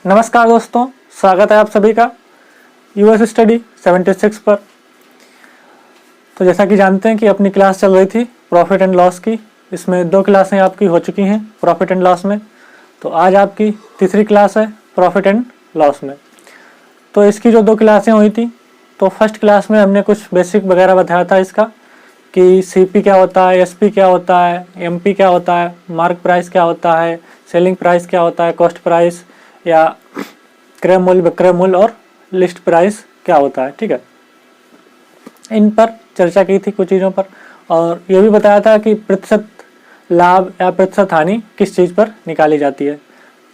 नमस्कार दोस्तों, स्वागत है आप सभी का यूएस स्टडी 76 पर। तो जैसा कि जानते हैं कि अपनी क्लास चल रही थी प्रॉफिट एंड लॉस की। इसमें 2 क्लासें आपकी हो चुकी हैं प्रॉफिट एंड लॉस में। तो आज आपकी तीसरी क्लास है प्रॉफिट एंड लॉस में। तो इसकी जो 2 क्लासें हुई थी, तो फर्स्ट क्लास में हमने कुछ बेसिक वगैरह बताया था इसका कि सीपी क्या होता है, एसपी क्या होता है, एमपी क्या होता है, मार्क प्राइस क्या होता है, सेलिंग प्राइस क्या होता है, कॉस्ट प्राइस या क्रय मूल्य, विक्रय मूल्य और लिस्ट प्राइस क्या होता है। ठीक है, इन पर चर्चा की थी कुछ चीज़ों पर, और ये भी बताया था कि प्रतिशत लाभ या प्रतिशत हानि किस चीज़ पर निकाली जाती है।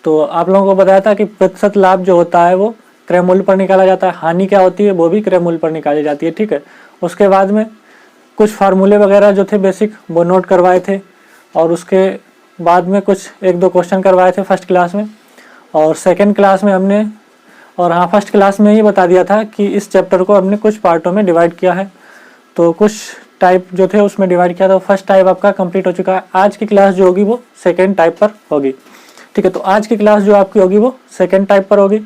तो आप लोगों को बताया था कि प्रतिशत लाभ जो होता है वो क्रय मूल्य पर निकाला जाता है, हानि क्या होती है वो भी क्रय मूल्य पर निकाली जाती है। ठीक है, उसके बाद में कुछ फार्मूले वगैरह जो थे बेसिक वो नोट करवाए थे, और उसके बाद में कुछ 1-2 क्वेश्चन करवाए थे फर्स्ट क्लास में। और सेकंड क्लास में हमने, और हाँ फर्स्ट क्लास में ही बता दिया था कि इस चैप्टर को हमने कुछ पार्टों में डिवाइड किया है। तो कुछ टाइप जो थे उसमें डिवाइड किया था। फर्स्ट टाइप आपका कंप्लीट हो चुका है। आज की क्लास जो होगी वो सेकंड टाइप पर होगी। ठीक है, तो आज की क्लास जो आपकी होगी वो सेकंड टाइप पर होगी।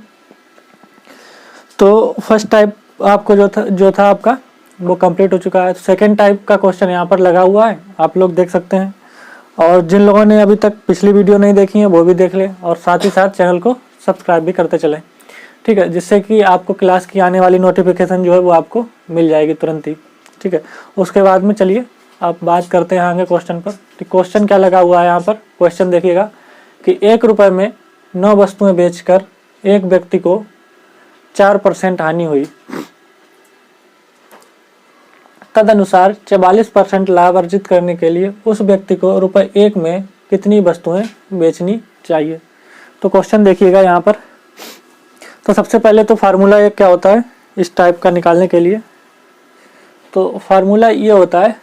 तो फर्स्ट टाइप आपको जो था आपका वो कंप्लीट हो चुका है। सेकंड टाइप का क्वेश्चन यहाँ पर लगा हुआ है, आप लोग देख सकते हैं। और जिन लोगों ने अभी तक पिछली वीडियो नहीं देखी है वो भी देख लें, और साथ ही साथ चैनल को सब्सक्राइब भी करते चलें। ठीक है, जिससे कि आपको क्लास की आने वाली नोटिफिकेशन जो है वो आपको मिल जाएगी तुरंत ही। ठीक है, उसके बाद में चलिए आप बात करते हैं आगे क्वेश्चन पर। तो क्वेश्चन क्या लगा हुआ है यहाँ पर, क्वेश्चन देखिएगा कि 1 रुपये में 9 वस्तुएं बेचकर एक व्यक्ति को 4% हानि हुई। तदनुसार 44% लाभ अर्जित करने के लिए उस व्यक्ति को ₹1 में कितनी वस्तुएं बेचनी चाहिए। तो क्वेश्चन देखिएगा यहाँ पर। तो सबसे पहले तो फार्मूला एक क्या होता है इस टाइप का निकालने के लिए। तो फार्मूला ये होता है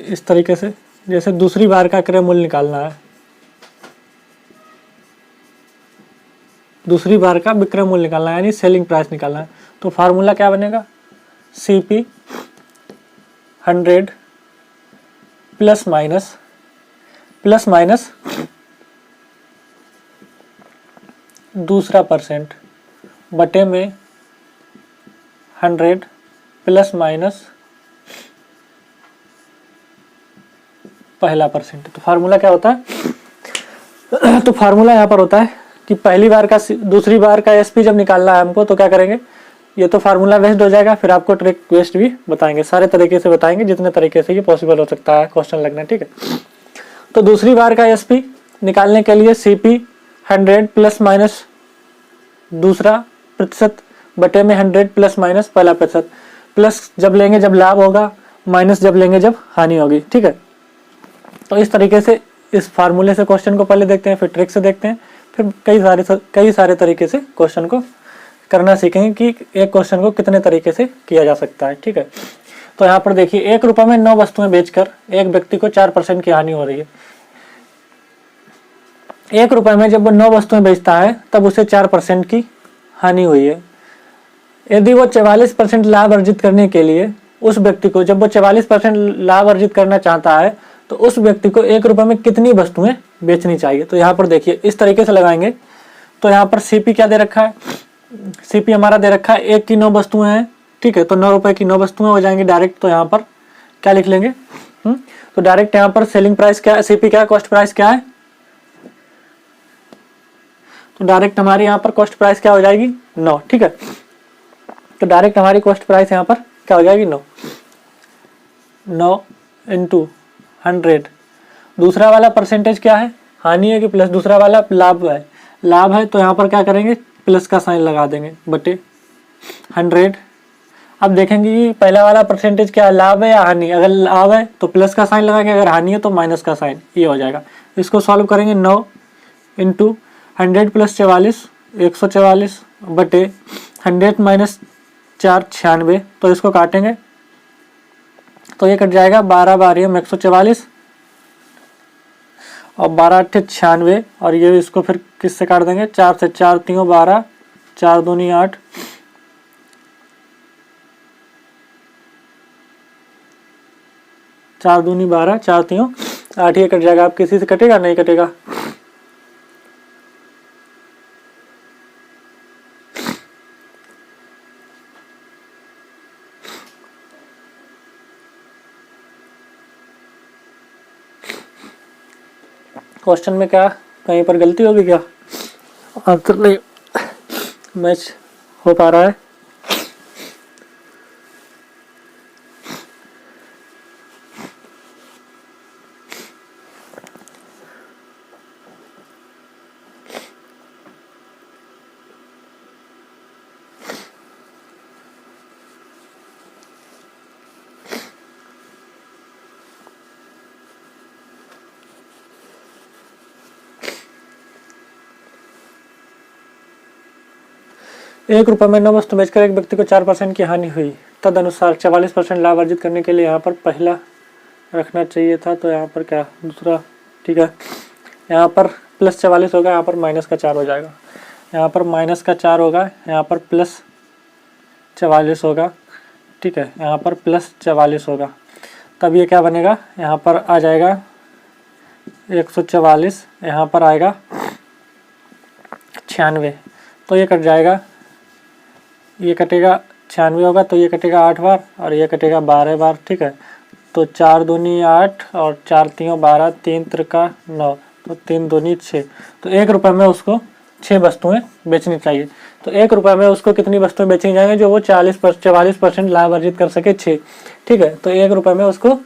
इस तरीके से, जैसे दूसरी बार का क्रय मूल्य निकालना है, दूसरी बार का विक्रय मूल्य निकालना है, यानी सेलिंग प्राइस निकालना है। तो फार्मूला क्या बनेगा, CP 100 प्लस माइनस दूसरा परसेंट बटे में 100 प्लस माइनस पहला परसेंट। तो फार्मूला क्या होता है तो फार्मूला यहाँ पर होता है कि पहली बार का दूसरी बार का एसपी जब निकालना है हमको, तो क्या करेंगे, ये तो फार्मूला वेस्ट हो जाएगा, फिर आपको ट्रिक वेस्ट भी बताएंगे, सारे तरीके से बताएंगे जितने तरीके से ये पॉसिबल हो सकता है क्वेश्चन लगना। ठीक है, तो दूसरी बार का एसपी निकालने के लिए CP 100 प्लस माइनस दूसरा प्रतिशत बटे में 100 प्लस माइनस पहला प्रतिशत, प्लस जब लेंगे जब लाभ होगा, माइनस जब लेंगे जब हानि होगी। ठीक है, तो इस तरीके से इस फार्मूले से क्वेश्चन को पहले देखते हैं, फिर ट्रिक से देखते हैं, फिर कई सारे तरीके से क्वेश्चन को करना सीखेंगे कि एक क्वेश्चन को कितने तरीके से किया जा सकता है। ठीक है, तो यहाँ पर देखिए 1 रुपये में 9 वस्तुएं बेचकर एक व्यक्ति को 4% की हानि हो रही है। 1 रुपये में जब वो 9 वस्तुएं बेचता है तब उसे 4% की हानि हुई है। यदि वो 44% लाभ अर्जित करने के लिए उस व्यक्ति को, जब वो 44% लाभ अर्जित करना चाहता है तो उस व्यक्ति को 1 रुपये में कितनी वस्तुएं बेचनी चाहिए। तो यहाँ पर देखिए इस तरीके से लगाएंगे। तो यहाँ पर CP क्या दे रखा है, CP हमारा दे रखा है 1 की 9 वस्तुएं हैं। ठीक है, तो 9 रुपये की 9 वस्तुएं हो जाएंगी डायरेक्ट। तो यहाँ पर क्या लिख लेंगे, तो डायरेक्ट यहाँ पर सेलिंग प्राइस क्या है, CP क्या है, कॉस्ट प्राइस क्या है, तो डायरेक्ट हमारी यहाँ पर कॉस्ट प्राइस क्या हो जाएगी 9। ठीक है, तो डायरेक्ट हमारी कॉस्ट प्राइस यहाँ पर क्या हो जाएगी 9 इंटू 100। दूसरा वाला परसेंटेज क्या है, हानि है कि प्लस, दूसरा वाला लाभ है, लाभ है तो यहाँ पर क्या करेंगे, प्लस का साइन लगा देंगे बटे 100। अब देखेंगे कि पहला वाला परसेंटेज क्या है, लाभ है या हानि। अगर लाभ है तो प्लस का साइन लगाएंगे, अगर हानि है तो माइनस का साइन, ये हो जाएगा। इसको सॉल्व करेंगे 9 इंटू 100 प्लस 44 144 बटे 100 माइनस 4 96। तो इसको काटेंगे तो ये कट जाएगा, 12 बार 144 और 12 8 96, और ये इसको फिर किससे काट देंगे, 4 से, 4 3 12, 4 2 8, 4 2 12, 4 3 8, ये कट जाएगा। आप किसी से कटेगा, नहीं कटेगा। क्वेश्चन में क्या कहीं पर गलती होगी क्या? आंसर नहीं मैच हो पा रहा है। ₹1 में 9 वस्तु बेचकर एक व्यक्ति को 4% की हानि हुई, तदनुसार 44% लाभ अर्जित करने के लिए यहाँ पर पहला रखना चाहिए था, तो यहाँ पर क्या दूसरा, ठीक है। यहाँ पर +44 होगा, यहाँ पर -4 हो जाएगा, यहाँ पर -4 होगा, यहाँ पर +44 होगा, ठीक है, यहाँ पर +44 होगा, तब ये क्या बनेगा, यहाँ पर आ जाएगा 144, यहाँ पर आएगा 96, तो ये कट जाएगा, ये कटेगा 96 होगा, तो ये कटेगा 8 बार और ये कटेगा 12 बार, ठीक है। तो 4 दूनी 8 और 4 तीयों 12, 3 त्रिका 9, तो 3 दूनी 6, तो ₹1 में उसको 6 वस्तुएं बेचनी चाहिए। तो ₹1 में उसको कितनी वस्तुएं बेचनी जाएंगी जो वो 44% लाभ अर्जित कर सके, 6, ठीक है। तो ₹1 में उसको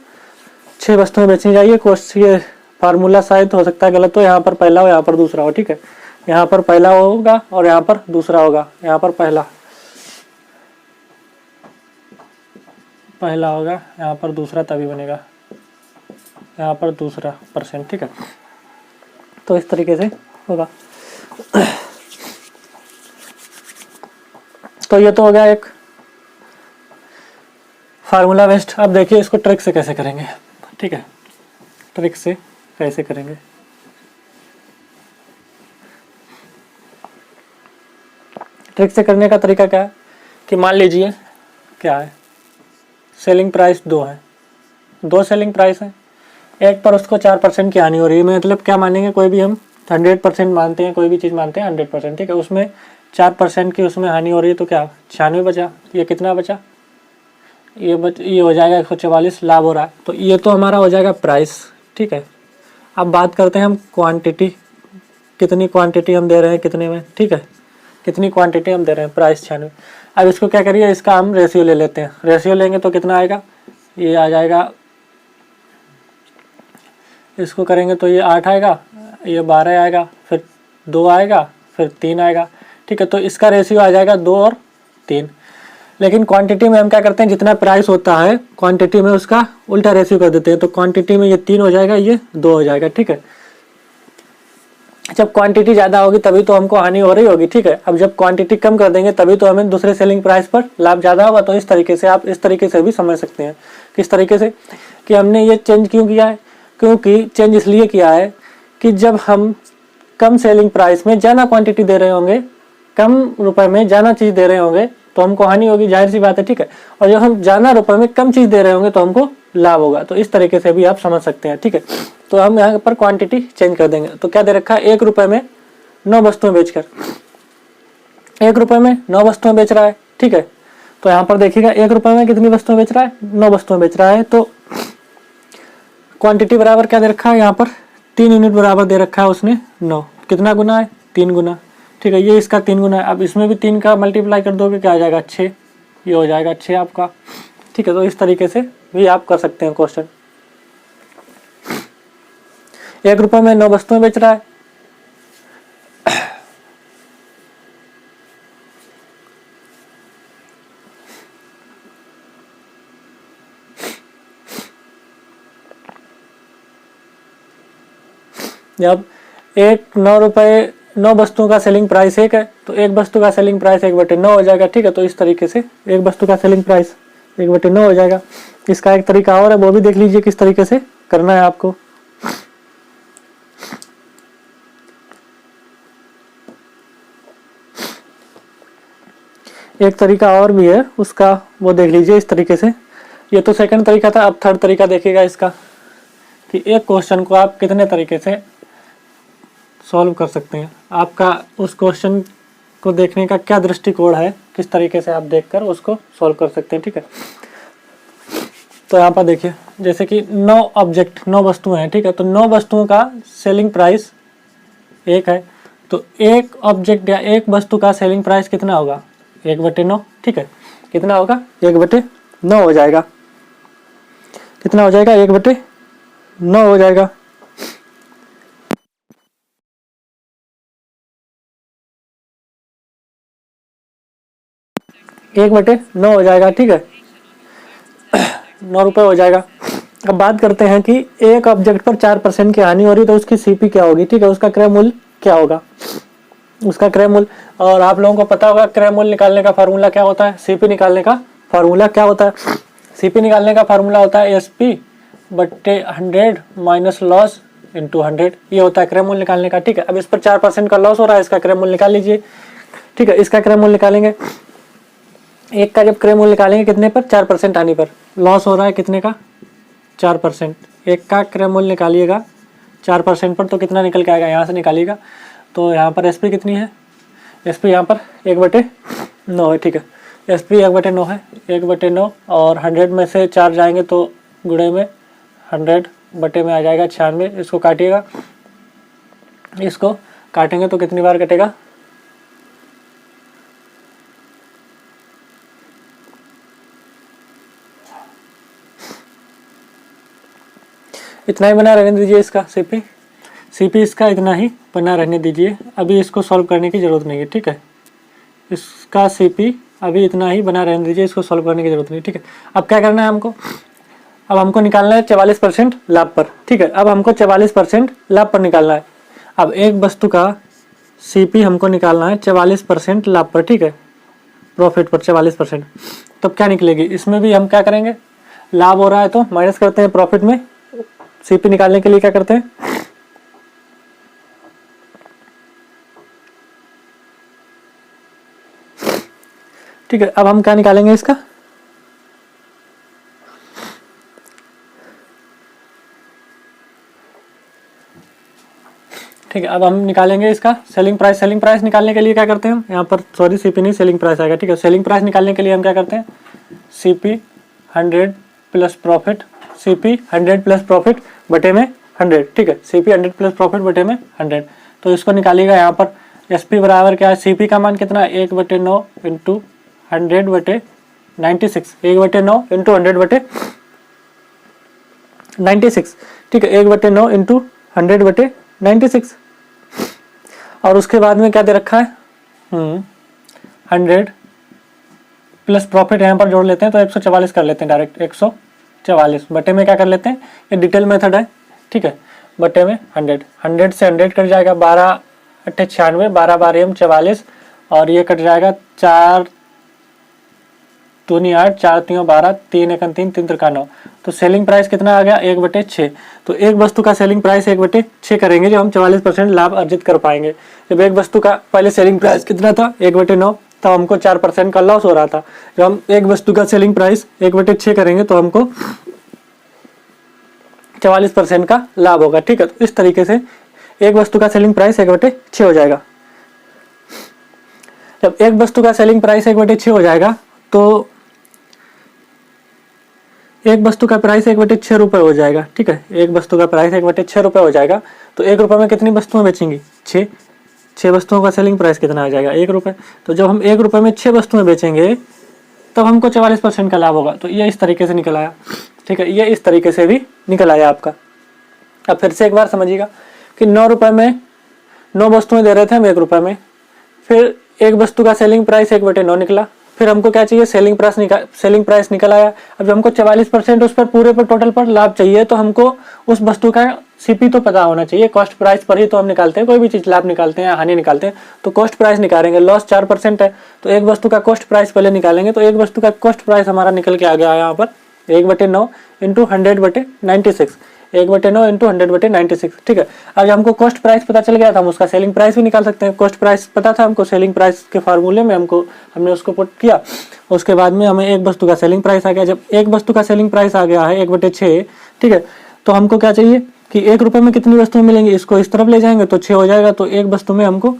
6 वस्तुएं बेचनी चाहिए। ये फार्मूला शायद हो सकता है गलत हो, यहाँ पर पहला हो, यहाँ पर दूसरा हो, ठीक है। यहाँ पर पहला होगा और यहाँ पर दूसरा होगा, यहाँ पर पहला होगा, यहाँ पर दूसरा तभी बनेगा, यहाँ पर दूसरा %, ठीक है। तो इस तरीके से होगा। तो ये तो हो गया एक फार्मूला बेस्ड। अब देखिए इसको ट्रिक से कैसे करेंगे, ठीक है। ट्रिक से कैसे करेंगे, ट्रिक से करने का तरीका क्या है कि मान लीजिए क्या है, सेलिंग प्राइस 2 है, 2 सेलिंग प्राइस है, एक पर उसको 4% की हानि हो रही है। मतलब क्या मानेंगे, कोई भी हम 100% मानते हैं, कोई भी चीज़ मानते हैं 100%, ठीक है। उसमें 4% की उसमें हानि हो रही है, तो क्या 96 बचा, ये कितना बचा, ये हो जाएगा 144 लाभ हो रहा है। तो ये तो हमारा हो जाएगा प्राइस, ठीक है। अब बात करते हैं हम क्वांटिटी, कितनी क्वांटिटी हम दे रहे हैं, कितने में, ठीक है, कितनी क्वांटिटी हम दे रहे हैं, प्राइस 96। अब इसको क्या करिए, इसका हम रेशियो ले लेते हैं। रेशियो लेंगे तो कितना आएगा, ये आ जाएगा, इसको करेंगे तो ये 8 आएगा, ये 12 आएगा, फिर 2 आएगा, फिर 3 आएगा, ठीक है। तो इसका रेशियो आ जाएगा 2 और 3। लेकिन क्वांटिटी में हम क्या करते हैं, जितना प्राइस होता है क्वांटिटी में उसका उल्टा रेशियो कर देते हैं। तो क्वांटिटी में ये 3 हो जाएगा, ये 2 हो जाएगा, ठीक है। जब क्वांटिटी ज़्यादा होगी तभी तो हमको हानि हो रही होगी, ठीक है। अब जब क्वांटिटी कम कर देंगे तभी तो हमें दूसरे सेलिंग प्राइस पर लाभ ज़्यादा होगा। तो इस तरीके से आप इस तरीके से भी समझ सकते हैं। किस तरीके से कि हमने ये चेंज क्यों किया है, क्योंकि चेंज इसलिए किया है कि जब हम कम सेलिंग प्राइस में ज़्यादा क्वांटिटी दे रहे होंगे, कम रुपए में ज़्यादा चीज़ दे रहे होंगे तो हमको हानि होगी, जाहिर सी बात है, ठीक है। और जब हम ज़्यादा रुपए में कम चीज़ दे रहे होंगे तो हमको लाभ होगा। तो इस तरीके से भी आप समझ सकते हैं, ठीक है। तो हम यहाँ पर क्वांटिटी चेंज कर देंगे। तो क्या दे रखा है, ₹1 में 9 वस्तुएं बेचकर, ₹1 में 9 वस्तुएं बेच रहा है, ठीक है। तो यहाँ पर देखिएगा ₹1 में कितनी वस्तुएं बेच रहा है, 9 वस्तुएं बेच रहा है। तो क्वांटिटी बराबर क्या दे रखा है, यहाँ पर 3 यूनिट बराबर दे रखा है उसने 9, कितना गुना है, 3 गुना, ठीक है। ये इसका 3 गुना है। अब इसमें भी 3 का मल्टीप्लाई कर दोगे, क्या आ जाएगा 6, ये हो जाएगा 6 आपका, ठीक है। तो इस तरीके से भी आप कर सकते हैं क्वेश्चन। ₹1 में 9 वस्तुएं बेच रहा है, जब 9 वस्तुओं का सेलिंग प्राइस 1 है तो एक वस्तु का सेलिंग प्राइस 1/9 हो जाएगा, ठीक है। तो इस तरीके से एक वस्तु का सेलिंग प्राइस 1/9 हो जाएगा। इसका एक तरीका और है, वो भी देख लीजिए किस तरीके से करना है आपको। एक तरीका और भी है उसका, वो देख लीजिए इस तरीके से। ये तो सेकंड तरीका था, अब थर्ड तरीका देखिएगा इसका कि एक क्वेश्चन को आप कितने तरीके से सॉल्व कर सकते हैं। आपका उस क्वेश्चन को देखने का क्या दृष्टिकोण है, किस तरीके से आप देखकर उसको सॉल्व कर सकते हैं, ठीक है। तो यहाँ पर देखिए जैसे कि 9 ऑब्जेक्ट 9 वस्तुएं हैं, ठीक है, तो 9 वस्तुओं का सेलिंग प्राइस 1 है, तो एक ऑब्जेक्ट या एक वस्तु का सेलिंग प्राइस कितना होगा 1/9, ठीक है, कितना होगा 1/9 हो जाएगा, कितना हो जाएगा 1/9 हो जाएगा। एक बटे 9 हो जाएगा, ठीक है, 9 रुपये हो जाएगा। अब बात करते हैं कि एक ऑब्जेक्ट पर 4% की हानि हो रही है तो उसकी सीपी क्या होगी, ठीक है, उसका क्रय मूल्य क्या होगा, उसका क्रय मूल्य। और आप लोगों को पता होगा क्रय मूल्य निकालने का फार्मूला क्या होता है, सीपी निकालने का फार्मूला क्या होता है, सीपी निकालने का फार्मूला होता है SP/100 माइनस लॉस इंटू 100, ये होता है क्रय मूल्य निकालने का, ठीक है। अब इस पर 4% का लॉस हो रहा है, इसका क्रय मूल्य निकाल लीजिए, ठीक है, इसका क्रय मूल्य निकालेंगे, एक का जब क्रय मूल्य निकालेंगे कितने पर 4% आने पर, लॉस हो रहा है कितने का 4%, एक का क्रय मूल्य निकालिएगा 4% पर तो कितना निकल के आएगा, यहाँ से निकालिएगा, तो यहाँ पर SP कितनी है, SP यहाँ पर 1/9 है, ठीक है, SP 1/9 है, 1/9 और 100 में से 4 जाएंगे तो गुणे में 100 बटे में आ जाएगा 96, इसको काटिएगा, इसको काटेंगे तो कितनी बार कटेगा, इतना ही बना रहने दीजिए इसका सीपी इसका इतना ही बना रहने दीजिए, अभी इसको सॉल्व करने की ज़रूरत नहीं है, ठीक है, इसका सीपी अभी इतना ही बना रहने दीजिए, इसको सॉल्व करने की ज़रूरत नहीं, ठीक है। अब क्या करना है हमको, अब हमको निकालना है 44% लाभ पर, ठीक है, अब हमको 44% लाभ पर निकालना है। अब एक वस्तु का सीपी हमको निकालना है 44% लाभ पर, ठीक है, प्रॉफिट पर 44%, तब क्या निकलेगी, इसमें भी हम क्या करेंगे, लाभ हो रहा है तो माइनस करते हैं प्रॉफिट में, सीपी निकालने के लिए क्या करते हैं, ठीक है। अब हम क्या निकालेंगे इसका, ठीक है, अब हम निकालेंगे इसका सेलिंग प्राइस। सेलिंग प्राइस निकालने के लिए क्या करते हैं हम, यहाँ पर सॉरी सीपी नहीं सेलिंग प्राइस आएगा, ठीक है, सेलिंग प्राइस निकालने के लिए हम क्या करते हैं, CP 100 plus profit, CP 100 plus profit बटे में 100, ठीक है, सीपी 100 प्लस प्रॉफिट बटे में 100, तो इसको निकालिएगा। यहाँ पर एसपी बराबर क्या है, सीपी का मान कितना है 1/9 इंटू 100 बटे 96, 1/9 इंटू 100 बटे 96, ठीक है, 1/9 इंटू 100 बटे 96, और उसके बाद में क्या दे रखा है 100 प्लस प्रॉफिट यहाँ पर जोड़ लेते हैं तो 144 कर लेते हैं, डायरेक्ट 144 बटे में क्या कर लेते हैं, ये डिटेल मेथड है, ठीक है, बटे में 100 से 100 कट जाएगा, 12 8 96, 12 12 44, और ये कट जाएगा 4 दूनी 8, 4 3 12, 3 1 3, 3 3 9, तो सेलिंग प्राइस कितना आ गया 1/6, तो एक वस्तु का सेलिंग प्राइस 1/6 करेंगे जो हम 44% लाभ अर्जित कर पाएंगे। जब एक वस्तु का पहले सेलिंग प्राइस कितना था 1/9, तब हमको 4% का लॉस हो रहा था, जब हम एक वस्तु का सेलिंग प्राइस 1/6 करेंगे तो हमको 44% का लाभ होगा, ठीक है, तो इस तरीके से एक वस्तु का सेलिंग प्राइस 1/6 हो जाएगा। जब एक वस्तु का सेलिंग प्राइस 1/6 हो जाएगा तो एक वस्तु का प्राइस 1/6 रुपये हो जाएगा, ठीक है, एक वस्तु का प्राइस 1/6 रुपये हो जाएगा, तो 1 रुपये में कितनी वस्तुएं बेचेंगी 6 वस्तुओं का सेलिंग प्राइस कितना आ जाएगा 1 रुपये, तो जब हम 1 रुपये में 6 वस्तुएं बेचेंगे तब हमको 44% का लाभ होगा, तो ये इस तरीके से निकल आया, ठीक है, ये इस तरीके से भी निकल आया आपका। अब फिर से एक बार समझिएगा कि 9 रुपये में 9 वस्तुएं दे रहे थे हम 1 रुपये में, फिर एक वस्तु का सेलिंग प्राइस 1/9 निकला, फिर हमको क्या चाहिए सेलिंग प्राइस निकल आया। अब जब हमको 44% उस पर पूरे पर टोटल पर लाभ चाहिए तो हमको उस वस्तु का सीपी तो पता होना चाहिए, कॉस्ट प्राइस पर ही तो हम निकालते हैं कोई भी चीज़, लाभ निकालते हैं हानि निकालते हैं, तो कॉस्ट प्राइस निकालेंगे, लॉस 4% है तो एक वस्तु का कॉस्ट प्राइस पहले निकालेंगे, तो एक वस्तु का कॉस्ट प्राइस हमारा निकल के आ गया यहाँ पर 1/9 इंटू 100 बटे 96, 1/9 इंटू 100 बटे 96, ठीक है। अब हमको कॉस्ट प्राइस पता चल गया था, हम उसका सेलिंग प्राइस भी निकाल सकते हैं, कॉस्ट प्राइस पता था हमको, सेलिंग प्राइस के फार्मूले में हमने उसको पुट किया, उसके बाद में हमें एक वस्तु का सेलिंग प्राइस आ गया। जब एक वस्तु का सेलिंग प्राइस आ गया है 1/6, ठीक है, तो हमको क्या चाहिए कि 1 रुपये में कितनी वस्तुएं मिलेंगी, इसको इस तरफ ले जाएंगे तो 6 हो जाएगा, तो एक वस्तु में हमको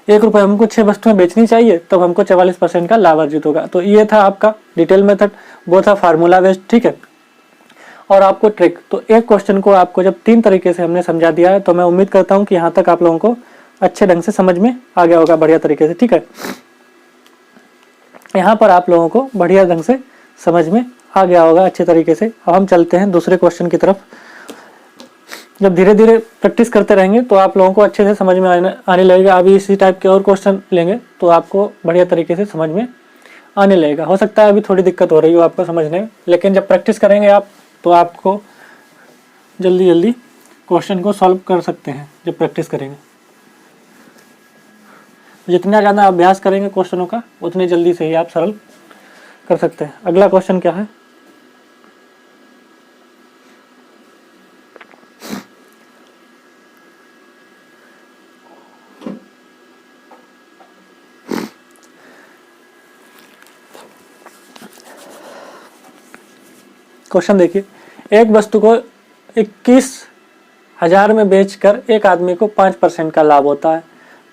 1 रुपये हमको 6 वस्तुएं बेचनी चाहिए, तब हमको 44% का लाभ अर्जित होगा। तो ये था आपका डिटेल मेथड, वो था फार्मूला बेस्ड, ठीक है। और आपको ट्रिक। तो एक क्वेश्चन को आपको जब 3 तरीके से हमने समझा दिया है तो मैं उम्मीद करता हूँ कि यहाँ तक आप लोगों को अच्छे ढंग से समझ में आ गया होगा बढ़िया तरीके से, ठीक है। यहाँ पर आप लोगों को बढ़िया ढंग से समझ में आ गया होगा अच्छे तरीके से। अब हम चलते हैं दूसरे क्वेश्चन की तरफ। जब धीरे धीरे प्रैक्टिस करते रहेंगे तो आप लोगों को अच्छे से समझ में आने लगेगा। अभी इसी टाइप के और क्वेश्चन लेंगे तो आपको बढ़िया तरीके से समझ में आने लगेगा। हो सकता है अभी थोड़ी दिक्कत हो रही हो आपको समझने में, लेकिन जब प्रैक्टिस करेंगे आप तो आपको जल्दी जल्दी क्वेश्चन को सॉल्व कर सकते हैं जब प्रैक्टिस करेंगे। जितना ज़्यादा अभ्यास करेंगे क्वेश्चनों का उतनी जल्दी से ही आप सरल कर सकते हैं। अगला क्वेश्चन क्या है? क्वेश्चन देखिए, एक वस्तु को 21,000 में बेचकर एक आदमी को 5% का लाभ होता है।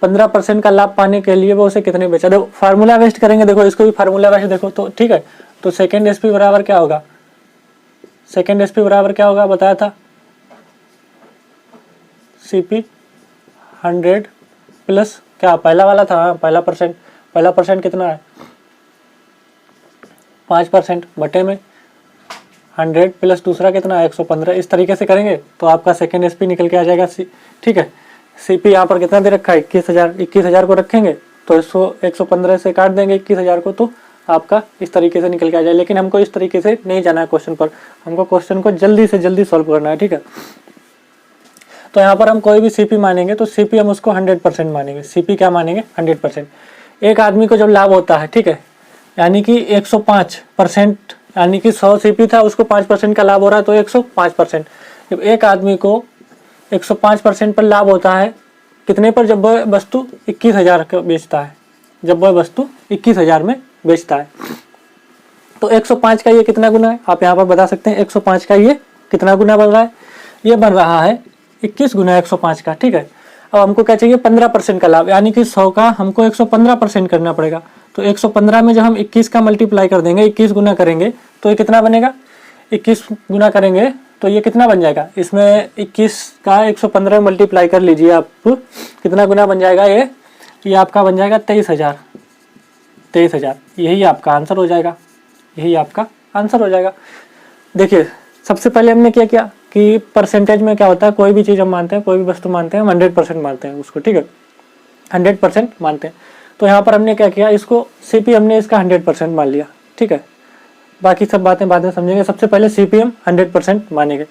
15% का लाभ पाने के लिए वो उसे कितने बेचा? देखो फार्मूला वेस्ट करेंगे, देखो इसको भी फार्मूला वेस्ट देखो तो ठीक है। तो सेकेंड एसपी बराबर क्या होगा? सेकेंड एसपी बराबर क्या होगा बताया था? सीपी 100 प्लस क्या पहला वाला था? हाँ, पहला परसेंट कितना है? 5% बटे में 100 प्लस दूसरा कितना है? 115। इस तरीके से करेंगे तो आपका सेकेंड एसपी निकल के आ जाएगा। ठीक है, सीपी यहाँ पर कितना दे रखा है? 21,000 को रखेंगे तो इसको 115 से काट देंगे 21,000 को, तो आपका इस तरीके से निकल के आ जाए। लेकिन हमको इस तरीके से नहीं जाना है क्वेश्चन पर, हमको क्वेश्चन को जल्दी से जल्दी सॉल्व करना है, ठीक है। तो यहाँ पर हम कोई भी सीपी मानेंगे तो सीपी हम उसको 100% मानेंगे। सीपी क्या मानेंगे? 100%। एक आदमी को जब लाभ होता है, ठीक है, यानी कि 105%, यानी कि 100 सीपी था उसको 5% का लाभ हो रहा है तो 105%। जब एक आदमी को 105% पर लाभ होता है कितने पर? जब वह वस्तु 21,000 का बेचता है, जब वह वस्तु 21,000 में बेचता है। तो 105 का ये कितना गुना है आप यहाँ पर बता सकते हैं? 105 का ये कितना गुना बन रहा है? ये बन रहा है 21 गुना 105 का, ठीक है। अब हमको क्या चाहिए? 15% का लाभ, यानी कि 100 का हमको 115% करना पड़ेगा। तो 115 में जब हम 21 का मल्टीप्लाई कर देंगे, 21 गुना करेंगे तो ये कितना बनेगा? 21 गुना करेंगे तो ये कितना बन जाएगा? इसमें 21 का 115 मल्टीप्लाई कर लीजिए आप, कितना गुना बन जाएगा? ये आपका बन जाएगा 23,000। यही आपका आंसर हो जाएगा, यही आपका आंसर हो जाएगा। देखिए सबसे पहले हमने क्या किया कि परसेंटेज में क्या होता है, कोई भी चीज़ हम मानते हैं, कोई भी वस्तु मानते हैं, हम 100% मानते हैं उसको, ठीक है, 100% मानते हैं। तो यहाँ पर हमने क्या किया, इसको सीपी हमने इसका 100% मान लिया, ठीक है। बाकी सब बातें बाद में समझेंगे। सबसे पहले सीपी हम 100% मानेंगे।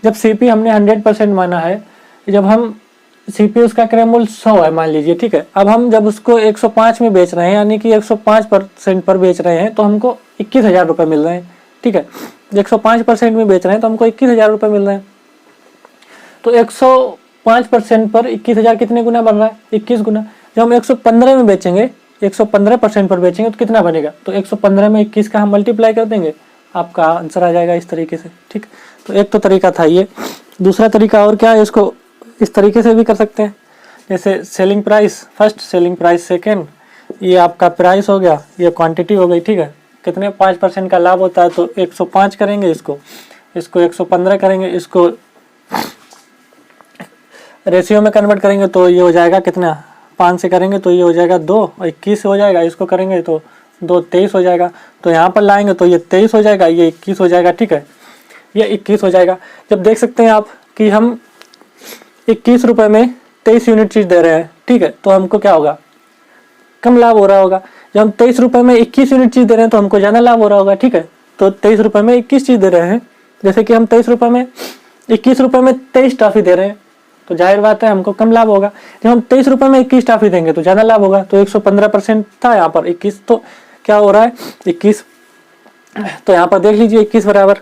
जब सीपी हमने 100% माना है, जब हम सीपी उसका क्रय मूल्य 100 है मान लीजिए, ठीक है। अब हम जब उसको 105 में बेच रहे हैं, यानी कि 105% पर बेच रहे हैं तो हमको 21,000 रुपये मिल रहे हैं, ठीक है। 105% में बेच रहे हैं तो हमको 21,000 रुपये मिल रहे हैं। तो 105% पर 21,000 कितने गुना बन रहा है? 21 गुना। जब हम 115 में बेचेंगे, 115% पर बेचेंगे तो कितना बनेगा? तो 115 में 21 का हम मल्टीप्लाई कर देंगे, आपका आंसर आ जाएगा इस तरीके से, ठीक। तो एक तो तरीका था ये। दूसरा तरीका और क्या है, इसको इस तरीके से भी कर सकते हैं, जैसे selling price first, selling price second, ये आपका प्राइस हो गया, ये क्वांटिटी हो गई, ठीक है। कितने? 5% का लाभ होता है तो 105 करेंगे, इसको 115 करेंगे, इसको रेशियो में कन्वर्ट करेंगे तो ये हो जाएगा कितना? 5 से करेंगे तो ये हो जाएगा 2, और 21 हो जाएगा, इसको करेंगे तो 2 23 हो जाएगा। तो यहाँ पर लाएंगे तो ये 23 हो जाएगा, ये 21 हो जाएगा, ठीक है, ये 21 हो जाएगा। जब देख सकते हैं आप कि हम 21 रुपये में 23 यूनिट चीज़ दे रहे हैं, ठीक है, तो हमको क्या होगा? कम लाभ हो रहा होगा। जब हम 23 रुपये में 21 यूनिट चीज़ दे रहे हैं तो हमको ज़्यादा लाभ हो रहा होगा, ठीक है। तो 23 रुपये में 21 चीज़ दे रहे हैं, जैसे कि हम 23 रुपये में 21 रुपये में 23 टॉफ़ी दे रहे हैं तो जाहिर बात है हमको कम लाभ होगा। जब हम 23 रुपये में 21 टॉफ़ी देंगे तो ज़्यादा लाभ होगा। तो 115% था यहाँ पर 21, तो क्या हो रहा है? 21। तो यहाँ पर देख लीजिए 21 बराबर,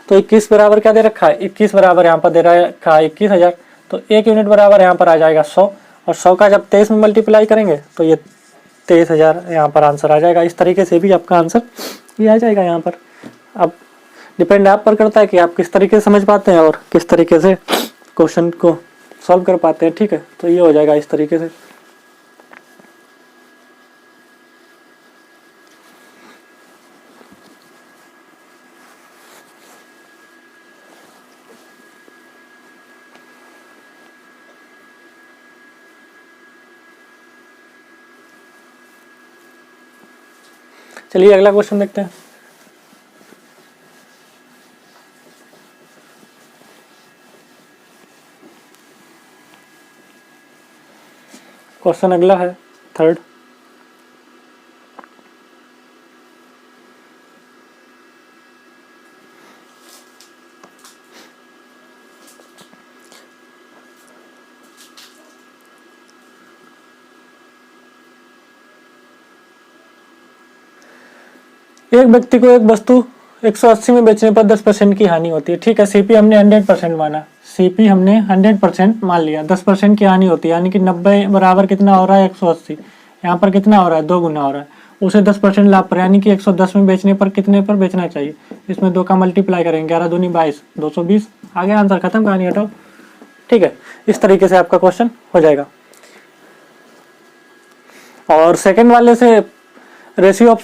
तो 21 बराबर क्या दे रखा है? 21 बराबर यहाँ पर दे रखा है 21,000। तो 1 यूनिट बराबर यहाँ पर आ जाएगा 100, और 100 का जब 23 में मल्टीप्लाई करेंगे तो ये 23,000 यहाँ पर आंसर आ जाएगा। इस तरीके से भी आपका आंसर ये आ जाएगा यहाँ पर। अब डिपेंड आप पर करता है कि आप किस तरीके से समझ पाते हैं और किस तरीके से क्वेश्चन को सॉल्व कर पाते हैं, ठीक है। तो ये हो जाएगा इस तरीके से। चलिए अगला क्वेश्चन देखते हैं। क्वेश्चन अगला है थर्ड। एक व्यक्ति को एक वस्तु 180 में बेचने पर 10% की हानि होती है। ठीक है, सीपी हमने 100% माना, सीपी हमने 100% मान लिया, 10% की हानि होती है, यानी कि 90 बराबर कितना हो रहा है 180, यहाँ पर कितना हो रहा है 2 गुना हो रहा है, उसे 10% लाभ पर, यानी कि 110 में बेचने पर कितने पर बेचना चाहिए। इसमें 2 का मल्टीप्लाई करेंगे, 11 दूनी 22, 220, आगे आंसर खत्म, कहानी हटाओ। ठीक है, इस तरीके से आपका क्वेश्चन हो जाएगा। और सेकेंड वाले से रेशियो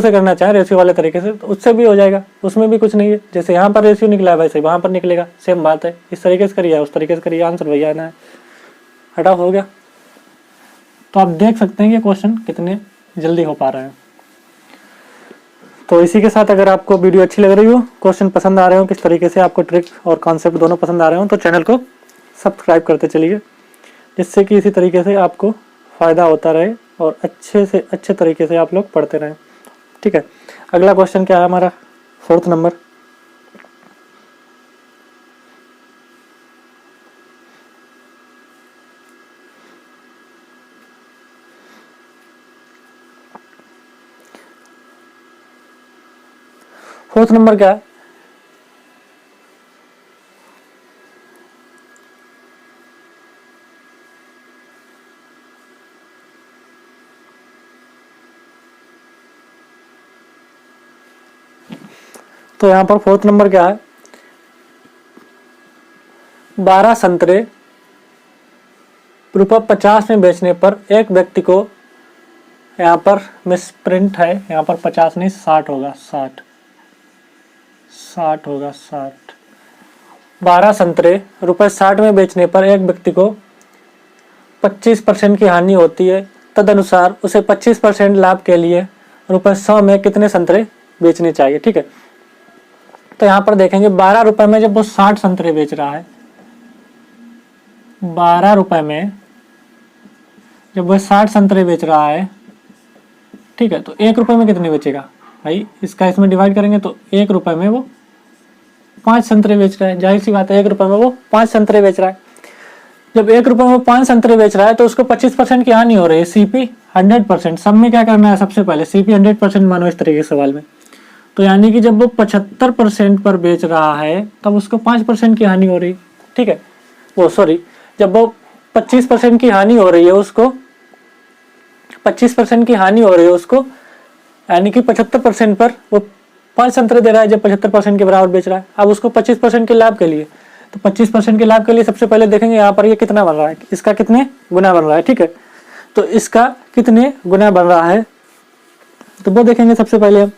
से करना चाहे, रेशियो वाले तरीके से, तो उससे भी हो जाएगा, उसमें भी कुछ नहीं है। जैसे यहाँ पर रेशियो निकला है वैसे वहाँ पर निकलेगा, सेम बात है। इस तरीके से करिए, उस तरीके से करिए, आंसर वही आना है। हटाओ, हो गया। तो आप देख सकते हैं कि क्वेश्चन कितने जल्दी हो पा रहे हैं। तो इसी के साथ अगर आपको वीडियो अच्छी लग रही हो, क्वेश्चन पसंद आ रहे हो, किस तरीके से आपको ट्रिक और कॉन्सेप्ट दोनों पसंद आ रहे हो, तो चैनल को सब्सक्राइब करते चलिए, जिससे कि इसी तरीके से आपको फ़ायदा होता रहे और अच्छे से अच्छे तरीके से आप लोग पढ़ते रहें। ठीक है, अगला क्वेश्चन क्या है हमारा, 4th नंबर। फोर्थ नंबर क्या है, तो यहाँ पर 4th नंबर क्या है, 12 संतरे ₹50 में बेचने पर एक व्यक्ति को, यहाँ पर मिस प्रिंट है, यहाँ पर 50 नहीं 60 होगा, 60 होगा, 60। 12 संतरे ₹60 में बेचने पर एक व्यक्ति को 25% की हानि होती है, तदनुसार उसे 25% लाभ के लिए ₹100 में कितने संतरे बेचने चाहिए। ठीक है, तो यहाँ पर देखेंगे 12 रुपए में जब वो 60 संतरे बेच रहा है, 12 रुपए में जब वो 60 संतरे बेच रहा है, ठीक है, तो 1 रुपए में कितने बेचेगा भाई, इसका इसमें डिवाइड करेंगे तो 1 रुपए में वो 5 संतरे बेच रहा है। जाहिर सी बात है 1 रुपए में वो 5 संतरे बेच रहा है। जब 1 रुपए में 5 संतरे बेच रहा है तो उसको 25% की हानि हो रही है। सीपी 100%, सब में क्या करना है, सबसे पहले सीपी 100% मानो इस तरीके के सवाल में। तो यानी कि जब वो 75% पर बेच रहा है तब उसको 5% की हानि हो रही। ठीक है, वो सॉरी, जब वो 25% की हानि हो रही है उसको, 25% की हानि हो रही है उसको, यानी कि 75% पर वो 5 संतरे दे रहा है, जब 75% के बराबर बेच रहा है। अब उसको 25% के लाभ के लिए, तो 25% के लाभ के लिए सबसे पहले देखेंगे यहाँ पर ये कितना बन रहा है, इसका कितने गुना बन रहा है। ठीक है, तो इसका कितने गुना बन रहा है तो वो देखेंगे सबसे पहले हम।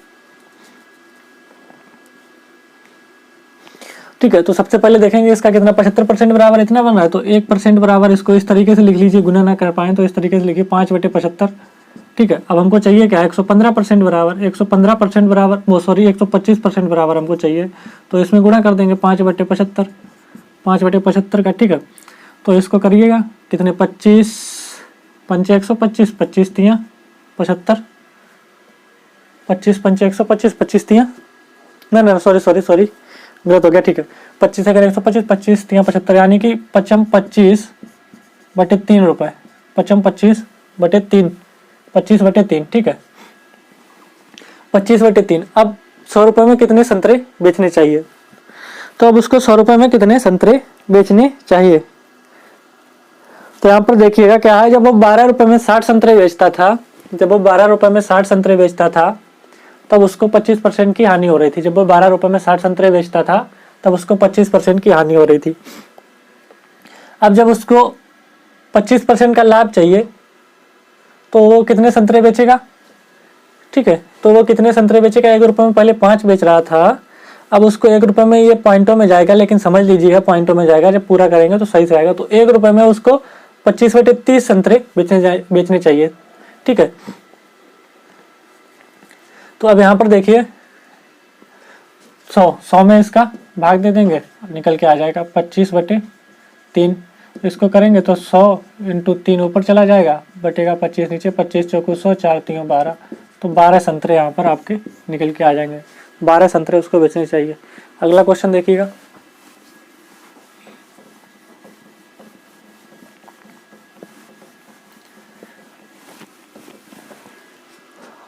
ठीक है, तो सबसे पहले देखेंगे इसका कितना, 75% बराबर इतना बन रहा है, तो 1% बराबर, इसको इस तरीके से लिख लीजिए, गुना ना कर पाए तो इस तरीके से लिखिए 5/75। ठीक है, अब हमको चाहिए क्या, 115% बराबर, 115% बराबर, वो सॉरी 125% बराबर हमको चाहिए, तो इसमें गुणा कर देंगे 5/75, 5/75 का। ठीक है, तो इसको करिएगा कितने, 25 पंचे 125, 25 तियाँ 75, 25 पंचे 125, 25 तियाँ, ना सॉरी गलत हो गया। ठीक है, 25 अगर 125, 25 तियाँ 75, यानी कि 25/3 रुपये, 25/3, 25/3। ठीक है, 25/3। अब 100 रुपये में कितने संतरे बेचने चाहिए, तो अब उसको 100 रुपये में कितने संतरे बेचने चाहिए। तो यहाँ पर देखिएगा क्या है, जब वो 12 रुपये में 60 संतरे बेचता था, जब वो 12 रुपये में 60 संतरे बेचता था तब उसको 25% की हानि हो रही थी। जब वो 12 रुपये में 60 संतरे बेचता था तब उसको 25% की हानि हो रही थी। अब जब उसको 25% का लाभ चाहिए तो वो कितने संतरे बेचेगा। ठीक है, तो वो कितने संतरे बेचेगा, 1 रुपये में पहले 5 बेच रहा था, अब उसको 1 रुपये में, ये पॉइंटों में जाएगा लेकिन समझ लीजिएगा पॉइंटों में जाएगा, जब पूरा करेंगे तो सही से आएगा। तो 1 रुपये में उसको 25/30 संतरे बेचने चाहिए। ठीक है, तो अब यहाँ पर देखिए 100 में इसका भाग दे देंगे, निकल के आ जाएगा 25/3। इसको करेंगे तो 100 × 3 ऊपर चला जाएगा, बटेगा 25 नीचे, 25 चौको 100, 4 3 12। तो 12 संतरे यहाँ पर आपके निकल के आ जाएंगे। 12 संतरे उसको बेचने चाहिए। अगला क्वेश्चन देखिएगा।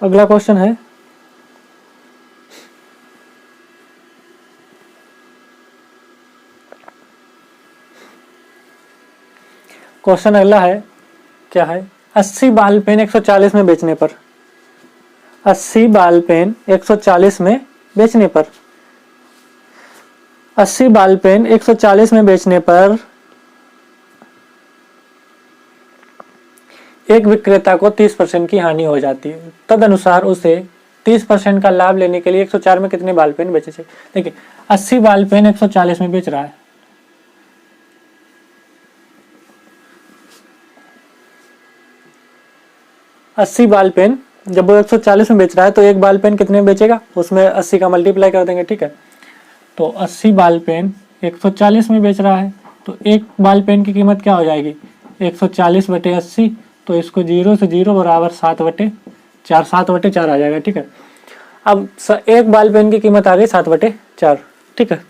अगला क्वेश्चन है क्वेश्चन अगला है, क्या है, 80 बाल पेन 140 में बेचने पर, 80 बाल पेन 140 में बेचने पर, 80 बाल पेन 140 में बेचने पर एक विक्रेता को 30% की हानि हो जाती है। तदनुसार उसे 30% का लाभ लेने के लिए 104 में कितने बाल पेन बेचे चाहिए। देखिए 80 बाल पेन 140 में बेच रहा है, अस्सी बाल पेन जब वो 140 में बेच रहा है तो एक बाल पेन कितने में बेचेगा, उसमें 80 का मल्टीप्लाई कर देंगे, ठीक है। तो 80 बाल पेन 140 में बेच रहा है, तो एक बाल पेन की कीमत क्या हो जाएगी, 140/80। तो इसको 0 से 0 बराबर 7/4, 7/4 आ जाएगा, ठीक है। अब एक बाल पेन की कीमत आ गई 7/4, ठीक है।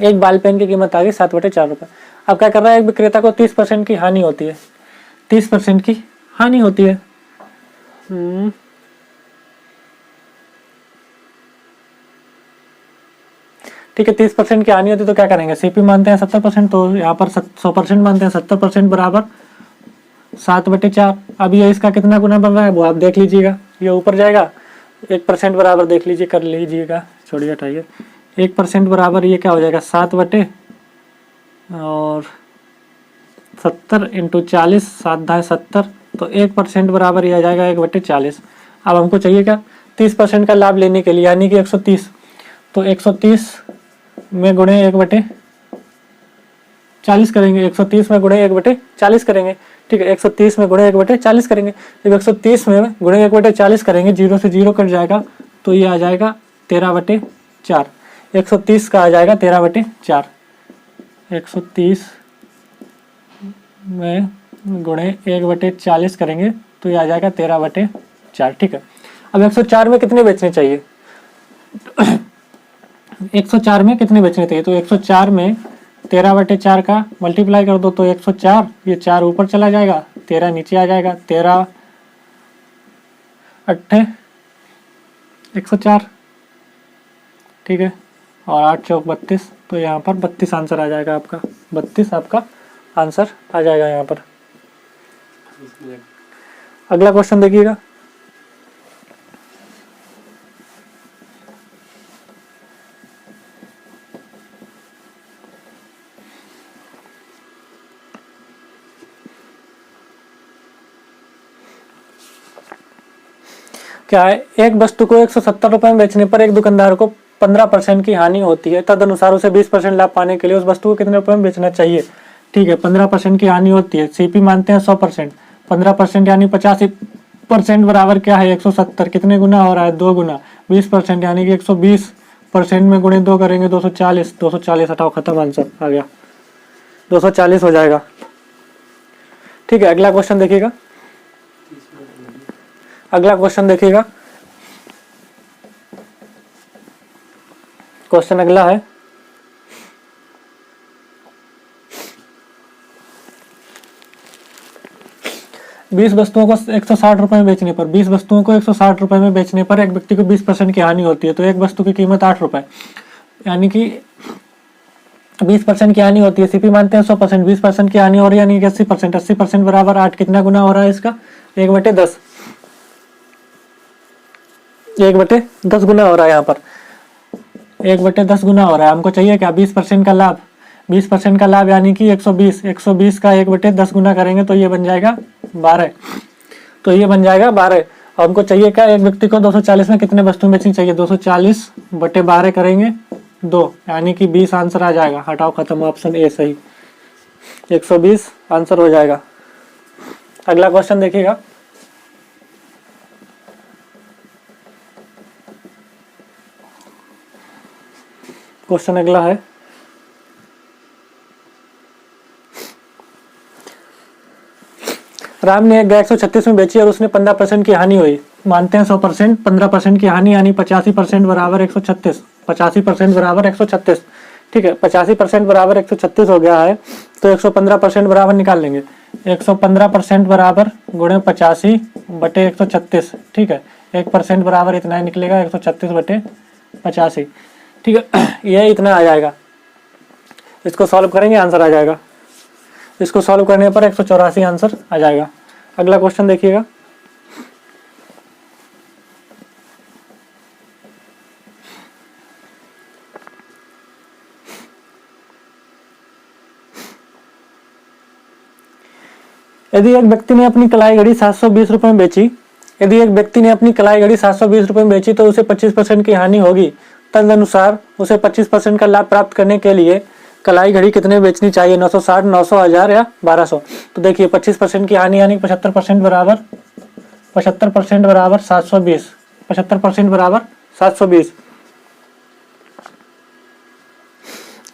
एक बाल पेन की कीमत आ गई 7/4 रुपये। अब क्या कर रहा है, एक विक्रेता को 30% की हानि होती है, 30% की हानि होती है। ठीक है, 30% की हानि होती है तो क्या करेंगे, सीपी मानते हैं 70%, तो यहाँ पर 100% मानते हैं, 70% बराबर 7/4। अब ये इसका कितना गुना बन रहा है वो आप देख लीजिएगा, ये ऊपर जाएगा। 1% बराबर देख लीजिए, कर लीजिएगा, छोड़िए हटाइए। 1% बराबर ये क्या हो जाएगा, 7 और 70 × 40, 7×70, तो 1% बराबर ये आ जाएगा 1/40। अब हमको चाहिए क्या, 30% का लाभ लेने के लिए, यानी कि 130। तो 130 में गुणे 1/40 करेंगे, 130 में गुणे 1/40 करेंगे, ठीक है। 130 में गुणे 1/40 करेंगे, जब 130 में गुणे 1/40 करेंगे, 0 से 0 कट जाएगा, तो ये आ जाएगा 13/4। 130 का आ जाएगा 13/4। 130 में गुणे 1/40 करेंगे तो ये आ जाएगा 13/4, ठीक है। अब 104 में कितने बेचने चाहिए 104 में कितने बेचने चाहिए, तो 104 में 13/4 का मल्टीप्लाई कर दो, तो 104, ये 4 ऊपर चला जाएगा, 13 नीचे आ जाएगा, 13 8 104, ठीक है। और 8 चौक 32, तो यहाँ पर 32 आंसर आ जाएगा आपका, 32 आपका आंसर आ जाएगा यहाँ पर। अगला क्वेश्चन देखिएगा। क्या है, एक वस्तु को 170 रुपए में बेचने पर एक दुकानदार को 15% की हानि होती है। तदनुसार उसे 20% लाभ पाने के लिए उस वस्तु को कितने रुपए में बेचना चाहिए, ठीक है। 15% की हानि होती है, सीपी मानते हैं 100%, 15% यानी 85% बराबर क्या है 170, कितने गुना हो रहा है 2 गुना, 20% यानी कि 120% में गुणे 2 करेंगे 240, 240 हटाओ, खत्म, आंसर आ गया 240 हो जाएगा, ठीक है। अगला क्वेश्चन देखिएगा, अगला क्वेश्चन देखिएगा। क्वेश्चन अगला है, बीस वस्तुओं को 160 रुपए में बेचने पर, 20 वस्तुओं को 160 रुपए में बेचने पर एक व्यक्ति को 20% की हानि होती है। तो एक वस्तु की कीमत 8 रुपए, यानी कि 20% की हानि होती है, सीपी मानते हैं 100%, 20% की हानि हो रही है यानी कि 80%, 80% बराबर 8, कितना गुना हो रहा है इसका 1/10, 1/10 गुना हो रहा है, यहाँ पर 1/10 गुना हो रहा है। हमको चाहिए क्या, 20% का लाभ, 20% का लाभ यानी कि 120, 120 का 1/10 गुना करेंगे तो ये बन जाएगा 12, तो ये बन जाएगा 12। हमको चाहिए क्या, एक व्यक्ति को 240 में कितने वस्तु बेचनी चाहिए, 240/12 करेंगे 2, यानी कि 20 आंसर आ जाएगा, हटाओ खत्म, ऑप्शन ए सही, 120 आंसर हो जाएगा। अगला क्वेश्चन देखिएगा। क्वेश्चन अगला है, राम ने एक गाय 136 में बेची और उसने 15% की हानि हुई। मानते हैं 100%, 15% की हानि यानी 85% बराबर 136। 85% बराबर 136, ठीक है। 85% बराबर 136 हो गया है, तो 115% बराबर निकाल लेंगे। 115% बराबर गुणे 85 बटे 136, ठीक है। 1% बराबर इतना ही निकलेगा, 136 बटे 85, ठीक है। ये इतना आ जाएगा। इसको सॉल्व करेंगे, आंसर आ जाएगा। इसको सॉल्व करने पर 184 आंसर आ जाएगा। अगला क्वेश्चन देखिएगा, यदि एक व्यक्ति ने अपनी कलाई घड़ी 720 रुपए में बेची, यदि एक व्यक्ति ने अपनी कलाई घड़ी 720 रुपए में बेची तो उसे 25% की हानि होगी। तदनुसार उसे 25% का लाभ प्राप्त करने के लिए कलाई घड़ी कितने बेचनी चाहिए? 960, 900, 1000 या 1200? तो देखिए 25% की हानि यानी 75% बराबर 720। 75% बराबर 720।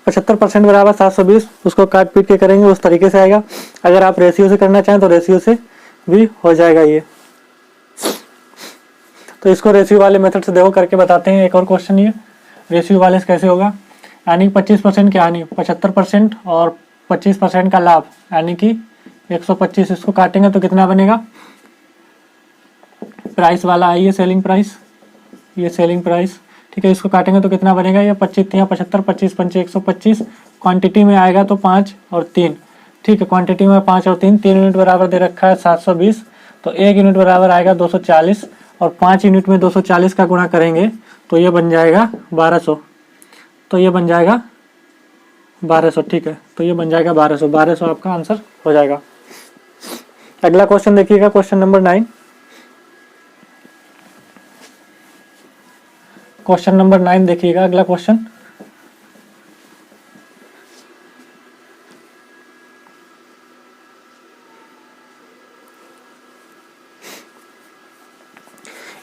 75% बराबर 720, उसको काट पीट के करेंगे उस तरीके से आएगा। अगर आप रेशियो से करना चाहें तो रेशियो से भी हो जाएगा ये। तो इसको रेशियो वाले मेथड से देखो करके बताते हैं। एक और क्वेश्चन ये रेशियो वाले से कैसे होगा, यानी 25% की हानि, 75% और 25% का लाभ यानी कि 125। इसको काटेंगे तो कितना बनेगा? प्राइस वाला है ये सेलिंग प्राइस, ये सेलिंग प्राइस, ठीक है। इसको काटेंगे तो कितना बनेगा? ये 25 या 75, 25 पंचे 125। क्वांटिटी में आएगा तो 5 और 3, ठीक है। क्वांटिटी में 5 और 3, 3 यूनिट बराबर दे रखा है 720, तो 1 यूनिट बराबर आएगा 240 और 5 यूनिट में 240 का गुणा करेंगे तो ये बन जाएगा 1200। तो ये बन जाएगा 1200, ठीक है। तो ये बन जाएगा 1200। 1200 आपका आंसर हो जाएगा। अगला क्वेश्चन देखिएगा, क्वेश्चन नंबर 9। क्वेश्चन नंबर 9 देखिएगा, अगला क्वेश्चन।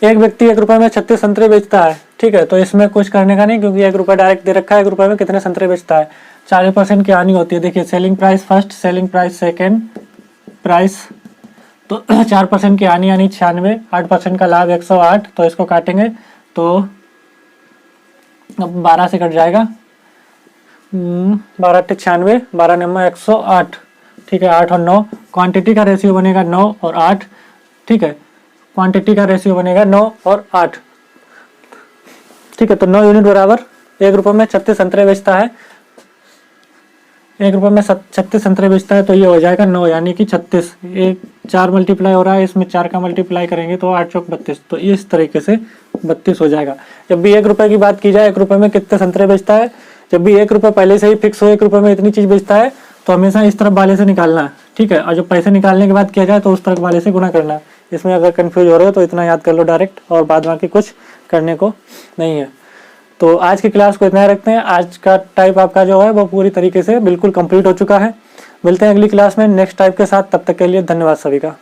एक व्यक्ति 1 रुपए में 36 संतरे बेचता है, ठीक है। तो इसमें कुछ करने का नहीं, क्योंकि 1 रुपया डायरेक्ट दे रखा है। 1 रुपए में कितने संतरे बेचता है? 40% की हानि होती है। देखिए selling price first, selling price second, price, तो 4% की हानि यानी 96, 8% का लाभ 108। तो इसको काटेंगे तो 12 से कट जाएगा, 12 × 96, 12 9 108, ठीक है। 8 और 9, क्वांटिटी का रेशियो बनेगा 9 और 8, ठीक है। क्वांटिटी का रेशियो बनेगा 9 और 8, ठीक है। तो 9 यूनिट बराबर 1 रुपये में 36 संतरे बेचता है। 1 रुपये में 36 संतरे बेचता है तो ये हो जाएगा 9 यानी कि 36। एक 4 मल्टीप्लाई हो रहा है, इसमें 4 का मल्टीप्लाई करेंगे तो 8 चौक 32, तो इस तरीके से 32 हो जाएगा। जब भी 1 रुपये की बात की जाए, 1 रुपये में कितने संतरे बेचता है, जब भी 1 रुपये पहले से ही फिक्स हो 1 रुपये में इतनी चीज़ बेचता है तो हमेशा इस तरफ वाले से निकालना है, ठीक है। और जब पैसे निकालने के बाद किया जाए तो उस तरफ वाले से गुणा करना है। इसमें अगर कंफ्यूज हो रहे हो तो इतना याद कर लो डायरेक्ट, और बाद बाकी कुछ करने को नहीं है। तो आज की क्लास को इतना ही रखते हैं। आज का टाइप आपका जो है वो पूरी तरीके से बिल्कुल कंप्लीट हो चुका है। मिलते हैं अगली क्लास में नेक्स्ट टाइप के साथ, तब तक के लिए धन्यवाद सभी का।